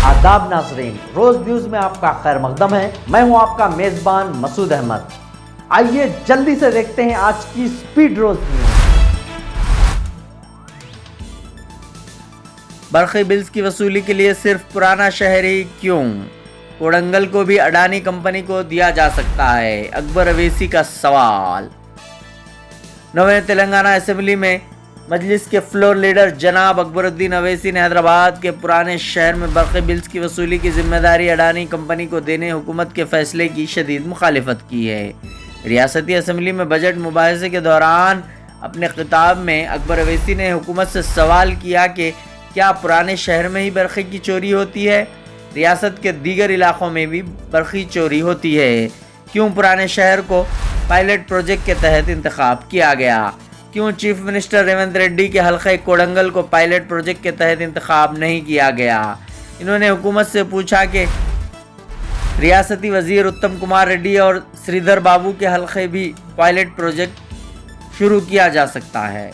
आदाब नाज़रीन, रोज न्यूज में आपका खैर मकदम है। मैं हूं आपका मेजबान मसूद अहमद। आइए जल्दी से देखते हैं आज की स्पीड रोज न्यूज। बरक़ी बिल्स की वसूली के लिए सिर्फ पुराना शहर ही क्यों? कोडंगल को भी अडानी कंपनी को दिया जा सकता है, अकबर अवैसी का सवाल। नवे तेलंगाना असेंबली में मजलिस के फ्लोर लीडर जनाब अकबरुद्दीन अवैसी ने हैदराबाद के पुराने शहर में बरक़ी बिल्स की वसूली की जिम्मेदारी अडानी कंपनी को देने हुकूमत के फैसले की शदीद मुखालिफत की है। रियासती असेंबली में बजट मुबाहिसे के दौरान अपने खिताब में अकबर अवैसी ने हुकूमत से सवाल किया कि क्या पुराने शहर में ही बरक़ी की चोरी होती है? रियासत के दीगर इलाक़ों में भी बरक़ी चोरी होती है। क्यों पुराने शहर को पायलट प्रोजेक्ट के तहत इंतखाब किया गया? क्यों चीफ मिनिस्टर रेवंत रेड्डी के हल्के कोडंगल को पायलट प्रोजेक्ट के तहत इंतखाब नहीं किया गया? इन्होंने हुकूमत से पूछा कि रियासती वजीर उत्तम कुमार रेड्डी और श्रीधर बाबू के हल्के भी पायलट प्रोजेक्ट शुरू किया जा सकता है।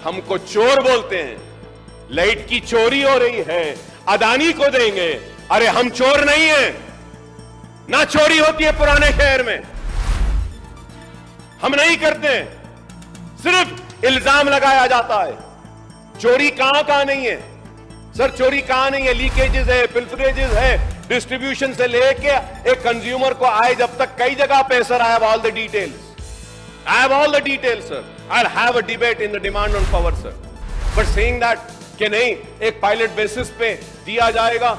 हमको चोर बोलते हैं, लाइट की चोरी हो रही है, अदानी को देंगे। अरे हम चोर नहीं है ना, चोरी होती है पुराने शहर में, हम नहीं करते, सिर्फ इल्जाम लगाया जाता है। चोरी कहां नहीं है सर, चोरी कहां नहीं है? लीकेजेस है, पिल्फरेजेस है, डिस्ट्रीब्यूशन से लेके एक कंज्यूमर को आए जब तक कई जगह पे sir. I have all the details, I have all the details, sir. I'll have a debate in the demand on power, sir. But saying that कि नहीं एक पायलट बेसिस पे दिया जाएगा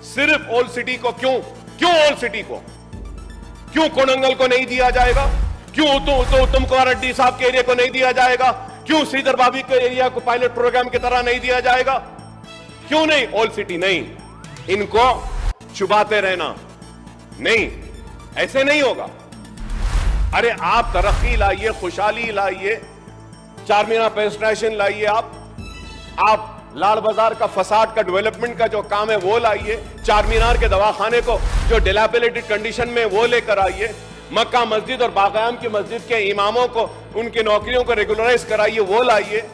सिर्फ ओल्ड सिटी को, क्यों ओल्ड सिटी को, क्यों कोडंगल को नहीं दिया जाएगा? क्यों उत्तम कुमार रेड्डी साहब के एरिया को नहीं दिया जाएगा? क्यों श्रीधर बाबू के एरिया को पायलट प्रोग्राम की तरह नहीं दिया जाएगा? क्यों नहीं? ओल्ड सिटी नहीं, इनको छुपाते रहना नहीं, ऐसे नहीं होगा। अरे आप तरक्की लाइए, खुशहाली लाइए, चार मीनार पे स्टेशन लाइए, आप लाल बाजार का फसाद का डेवलपमेंट का जो काम है वो लाइए, चार मीनार के दवाखाने को जो डिलैपिलेटेड कंडीशन में वो लेकर आइए, मक्का मस्जिद और बाक़याम की मस्जिद के इमामों को उनकी नौकरियों को रेगुलराइज कराइए, वो लाइए।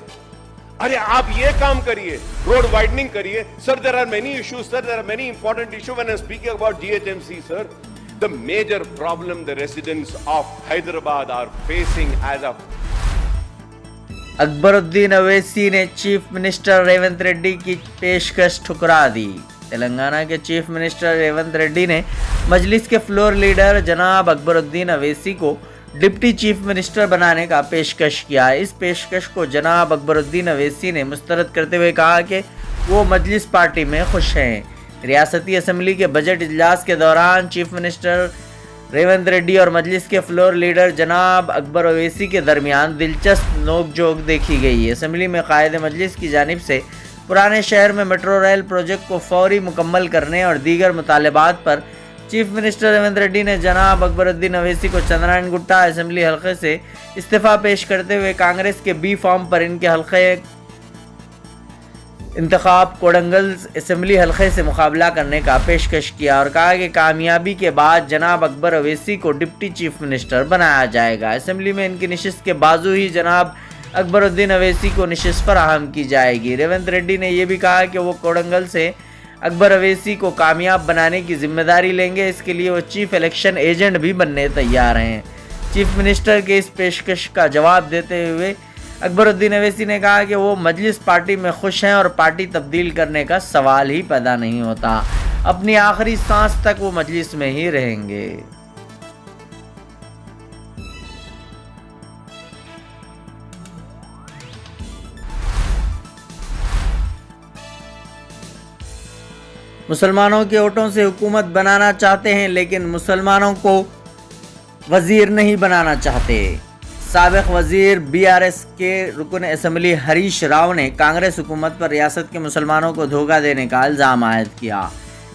अरे आप ये काम करिए, रोड वाइडनिंग करिए। Sir there are many issues, sir there are many important issue when I am speaking about DHMC, sir. The major problem the residents of Hyderabad are facing as a Akbaruddin Owaisi ने chief minister Revanth Reddy की पेशकश ठुकरा दी। तेलंगाना के chief minister Revanth Reddy ने मजलिस के floor leader जनाब अकबरुद्दीन अवैसी को deputy chief minister बनाने का पेशकश किया। इस पेशकश को जनाब अकबरुद्दीन अवैसी ने मुस्तरद करते हुए कहा कि वो मजलिस पार्टी में खुश हैं। रियासती असेंबली के बजट इजलास के दौरान चीफ मिनिस्टर रेवंत रेड्डी और मजलिस के फ्लोर लीडर जनाब अकबर अवैसी के दरमियान दिलचस्प नोक-झोंक देखी गई। असेंबली में कायदे मजलिस की जानिब से पुराने शहर में मेट्रो रेल प्रोजेक्ट को फौरी मुकम्मल करने और दीगर मुतालबात पर चीफ मिनिस्टर रेवंत रेड्डी ने जनाब अकबरुद्दीन अवैसी को चंद्रायन गुट्टा असेंबली हल्के से इस्तीफ़ा पेश करते हुए कांग्रेस के बी फॉर्म पर इनके हल्के इंतखाब कोडंगल असेंबली हल्के से मुकाबला करने का पेशकश किया और कहा कि कामयाबी के बाद जनाब अकबर अवैसी को डिप्टी चीफ मिनिस्टर बनाया जाएगा। असेंबली में इनकी नशिस्त के बाजू ही जनाब अकबरुद्दीन अवैसी को नशिस्त फराहम की जाएगी। रेवंत रेड्डी ने यह भी कहा कि वो कोडंगल से अकबर अवैसी को कामयाब बनाने की जिम्मेदारी लेंगे, इसके लिए वो चीफ इलेक्शन एजेंट भी बनने तैयार हैं। चीफ मिनिस्टर के इस पेशकश का जवाब देते हुए अकबरुद्दीन अवैसी ने कहा कि वो मजलिस पार्टी में खुश हैं और पार्टी तब्दील करने का सवाल ही पैदा नहीं होता। अपनी आखिरी सांस तक वो मजलिस में ही रहेंगे। मुसलमानों के वोटों से हुकूमत बनाना चाहते हैं लेकिन मुसलमानों को वजीर नहीं बनाना चाहते। साबिक वजीर BRS के रुकन असेंबली हरीश राव ने कांग्रेस हुकूमत पर रियासत के मुसलमानों को धोखा देने का इल्ज़ाम आयद किया।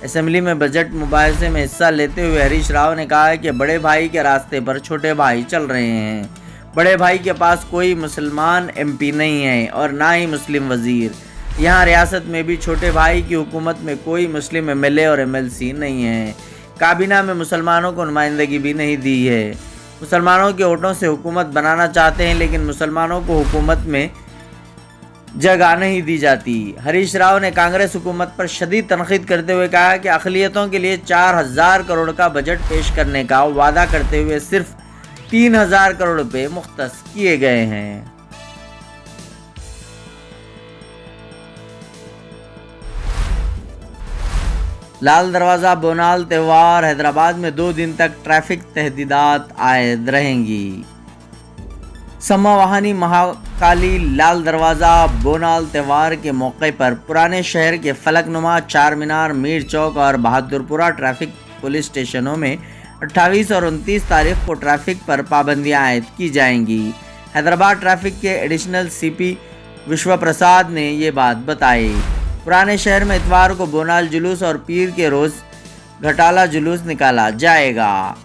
असेंबली में बजट मुबाहिसे में हिस्सा लेते हुए हरीश राव ने कहा कि बड़े भाई के रास्ते पर छोटे भाई चल रहे हैं। बड़े भाई के पास कोई मुसलमान MP नहीं है और ना ही मुस्लिम वजीर। यहाँ रियासत में भी छोटे भाई की हुकूमत में कोई मुस्लिम MLA और MLC नहीं है। काबीना में मुसलमानों को नुमाइंदगी भी नहीं दी है। मुसलमानों के वोटों से हुकूमत बनाना चाहते हैं लेकिन मुसलमानों को हुकूमत में जगह नहीं दी जाती। हरीश राव ने कांग्रेस हुकूमत पर शदीद तनकीद करते हुए कहा कि अक़लियतों के लिए 4000 करोड़ का बजट पेश करने का वादा करते हुए सिर्फ 3000 करोड़ रुपए मुख्तस किए गए हैं। लाल दरवाज़ा बोनाल त्यौहार हैदराबाद में 2 दिन तक ट्रैफिक तहदीदात आयद रहेंगी। समवाहनी महाकाली लाल दरवाज़ा बोनाल त्यौहार के मौके पर पुराने शहर के फलकनुमा, चार मीनार, मीर चौक और बहादुरपुरा ट्रैफिक पुलिस स्टेशनों में 28 और 29 तारीख को ट्रैफिक पर पाबंदियां आयद की जाएंगी। हैदराबाद ट्रैफिक के एडिशनल सीपी विश्व प्रसाद ने ये बात बताई। पुराने शहर में इतवार को बोनाल जुलूस और पीर के रोज़ घटाला जुलूस निकाला जाएगा।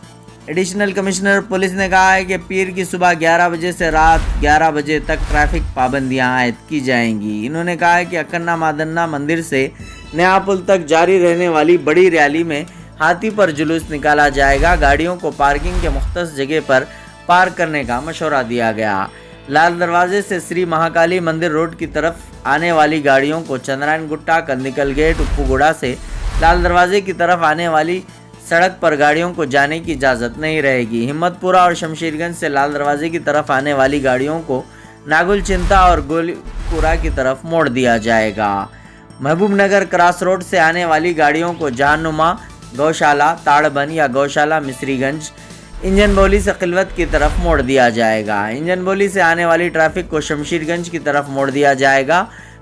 एडिशनल कमिश्नर पुलिस ने कहा है कि पीर की सुबह 11 बजे से रात 11 बजे तक ट्रैफिक पाबंदियां आयद की जाएंगी। इन्होंने कहा है कि अक्कन्ना मादन्ना मंदिर से नया पुल तक जारी रहने वाली बड़ी रैली में हाथी पर जुलूस निकाला जाएगा। गाड़ियों को पार्किंग के मुख्तस जगह पर पार्क करने का मशवरा दिया गया। लाल दरवाजे से श्री महाकाली मंदिर रोड की तरफ आने वाली गाड़ियों को चंद्रायन गुट्टा, कंदिकल गेट, उप्पूगुड़ा से लाल दरवाजे की तरफ आने वाली सड़क पर गाड़ियों को जाने की इजाज़त नहीं रहेगी। हिम्मतपुरा और शमशीरगंज से लाल दरवाजे की तरफ आने वाली गाड़ियों को नागुल चिंता और गोलीपुरा की तरफ मोड़ दिया जाएगा। महबूबनगर क्रॉस रोड से आने वाली गाड़ियों को जहानुमा, गौशाला, ताड़बन या गौशाला मिस्रीगंज, इंजन बोली से खिलवत की तरफ मोड़ दिया जाएगा। इंजन बोली से आने वाली ट्रैफिक को शमशीरगंज की तरफ मोड़ दिया जाएगा।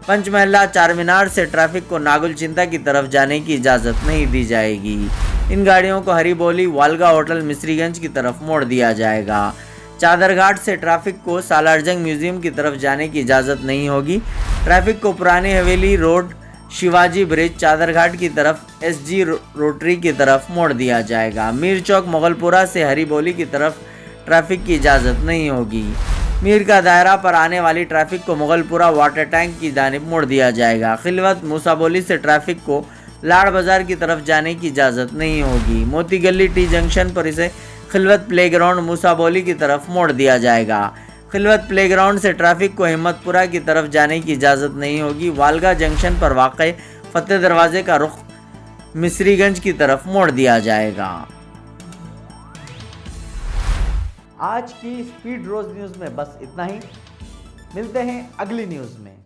पंचमहल्ला, चार मीनार से ट्रैफिक को नागुल चिंता की तरफ जाने की इजाज़त नहीं दी जाएगी। इन गाड़ियों को हरी बोली, वालगा होटल, मिस्रीगंज की तरफ मोड़ दिया जाएगा। चादरघाट से ट्रैफिक को सालारजंग म्यूजियम की तरफ जाने की इजाज़त नहीं होगी। ट्रैफिक को पुरानी हवेली रोड, शिवाजी ब्रिज, चादरघाट की तरफ एसजी रोटरी की तरफ मोड़ दिया जाएगा। मीर चौक, मुगलपुरा से हरी बोली की तरफ ट्रैफिक की इजाज़त नहीं होगी। मीर का दायरा पर आने वाली ट्रैफिक को मुगलपुरा वाटर टैंक की जानिब मोड़ दिया जाएगा। खिलवत, मूसाबोली से ट्रैफिक को लाड़ बाजार की तरफ जाने की इजाज़त नहीं होगी। मोती गली टी जंक्शन पर इसे खिलवत प्लेग्राउंड, मूसाबोली की तरफ मोड़ दिया जाएगा। खिलवत प्लेग्राउंड से ट्रैफिक को हिम्मतपुरा की तरफ जाने की इजाज़त नहीं होगी। वालगा जंक्शन पर वाक़ई फतेह दरवाजे का रुख मिस्रीगंज की तरफ मोड़ दिया जाएगा। आज की स्पीड रोज न्यूज़ में बस इतना ही। मिलते हैं अगली न्यूज़ में।